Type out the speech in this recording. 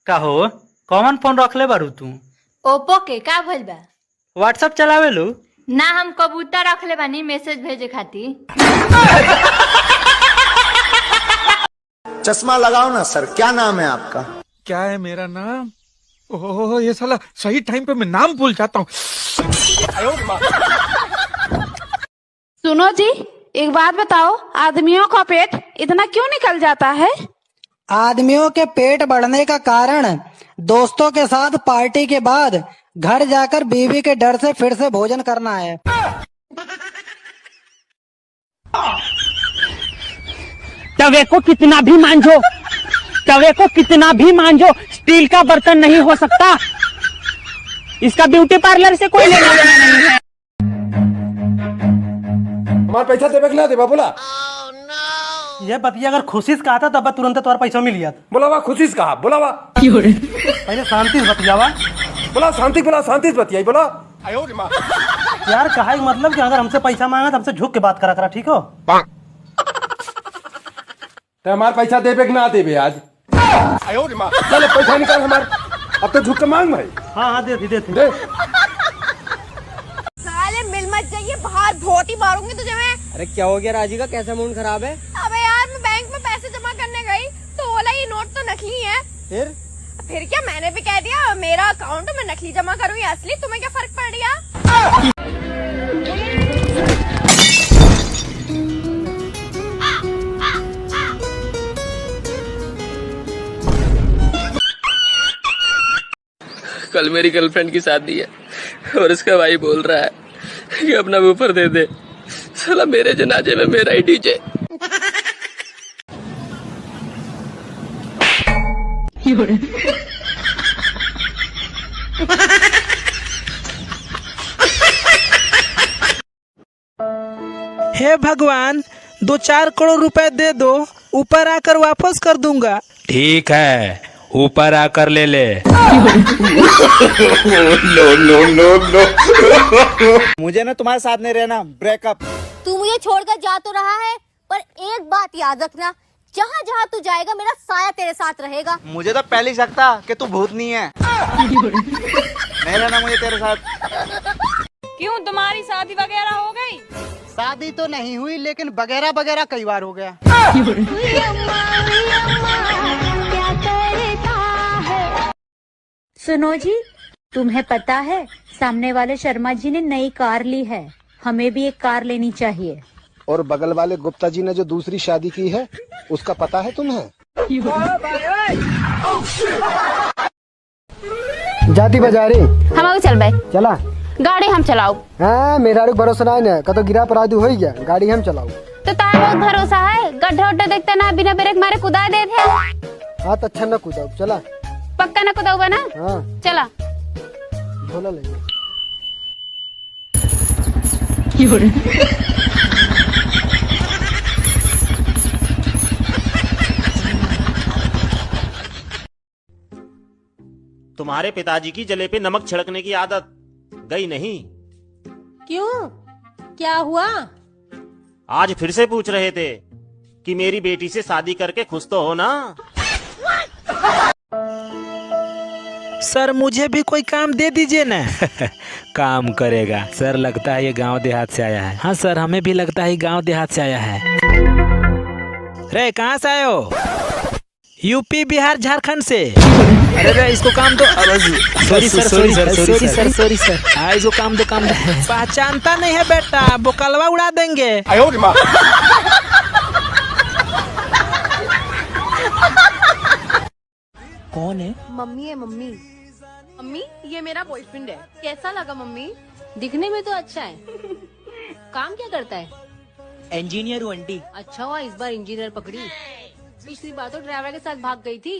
का हो कौन फोन रखले बारू तू? ओप्पो के का भइल बा? व्हाट्सएप चलावेलू? ना, हम कबूतर रखले बानी मैसेज भेजे खातिर। चश्मा लगाओ ना सर, क्या नाम है आपका? क्या है मेरा नाम? ओह ये साला सही टाइम पे मैं नाम भूल जाता हूँ। सुनो जी, एक बात बताओ, आदमियों का पेट इतना क्यों निकल जाता है? आदमियों के पेट बढ़ने का कारण दोस्तों के साथ पार्टी के बाद घर जाकर बीवी के डर से फिर से भोजन करना है। तवे को कितना भी मांझो, तवे को कितना भी मांझो, स्टील का बर्तन नहीं हो सकता। इसका ब्यूटी पार्लर से कोई लेना देना नहीं है। हमारा पैसा देवे कि ना देवा बोला? ये बतिया अगर खुशी से कहा था तब तुरंत तुम्हारा पैसा मिल गया। बोलावा खुशी से कहा, बोलावा पहले शांति से बतियावा। बोला शांति, बोला शांति से बतियाई, बोला। यार कहा मतलब कि अगर हमसे पैसा मांगा तो हमसे झुक के बात करा, ठीक हो? तो हमारा पैसा देवे कि ना देवे आज? चल पैसा निकाल हमार, अब तो झुक के मांग भाई। हाँ दे दे। साले मिल मत जाइए, बाहर धोती मारूंगी तुझे मैं। अरे क्या हो गया राजी का, कैसा मूड खराब है? अबे यार मैं बैंक में पैसे जमा करने गई तो बोला ये नोट तो नकली है। फिर क्या, मैंने भी कह दिया मेरा अकाउंट मैं नकली जमा करूँ या असली, तुम्हें क्या फर्क पड़ गया? कल मेरी गर्लफ्रेंड की शादी है और इसका भाई बोल रहा है कि अपना वूफर दे दे। साला मेरे जनाजे में मेरा ही डीजे। हे भगवान, 2-4 करोड़ रुपए दे दो, ऊपर आकर वापस कर दूंगा। ठीक है, ऊपर आकर ले ले। नो। मुझे ना तुम्हारे साथ नहीं रहना, ब्रेकअप। तू मुझे छोड़कर जा तो रहा है, पर एक बात याद रखना, जहाँ जहाँ तू जाएगा मेरा साया तेरे साथ रहेगा। मुझे तो पहले ही शक था कि तू भूतनी है। नहीं रहना मुझे तेरे साथ। क्यों, तुम्हारी शादी वगैरह हो गई? शादी तो नहीं हुई, लेकिन वगैरह कई बार हो गया। सुनो जी, तुम्हें पता है सामने वाले शर्मा जी ने नई कार ली है, हमें भी एक कार लेनी चाहिए। और बगल वाले गुप्ता जी ने जो दूसरी शादी की है उसका पता है तुम्हें? जाती बाजारी हम चल भाई, चला गाड़ी हम चलाओ। हाँ, मेरा भरोसा नहीं है, कतो गिरा पराधु हो गया, गाड़ी हम चलाओ। तो तार बहुत भरोसा है, गड्ढा उड्ढा देखते ना, बिना ब्रेक मारे कुदा दे थे। हाँ तो अच्छा न कूदा, चला। पक्का ना कुदाऊगा ना? हाँ चला। झोला ले। तुम्हारे पिताजी की जले पे नमक छिड़कने की आदत गई नहीं? क्यों, क्या हुआ? आज फिर से पूछ रहे थे कि मेरी बेटी से शादी करके खुश तो हो ना? सर मुझे भी कोई काम दे दीजिए ना। काम करेगा सर, लगता है ये गांव देहात से आया है। हाँ सर, हमें भी लगता है गांव देहात से आया है। रे कहाँ से आए हो? यूपी, बिहार, झारखंड से। अरे इसको काम दो। Sorry sir. हाँ, इसको काम दो। पहचानता नहीं है बेटा, बोकलवा उड़ा देंगे। कौन है? मम्मी है, मम्मी। मम्मी, ये मेरा बॉयफ्रेंड है। कैसा लगा मम्मी? दिखने में तो अच्छा है। काम क्या करता है? इंजीनियर हूँ आंटी। अच्छा हुआ इस बार इंजीनियर पकड़ी, पिछली बार तो ड्राइवर के साथ भाग गई थी।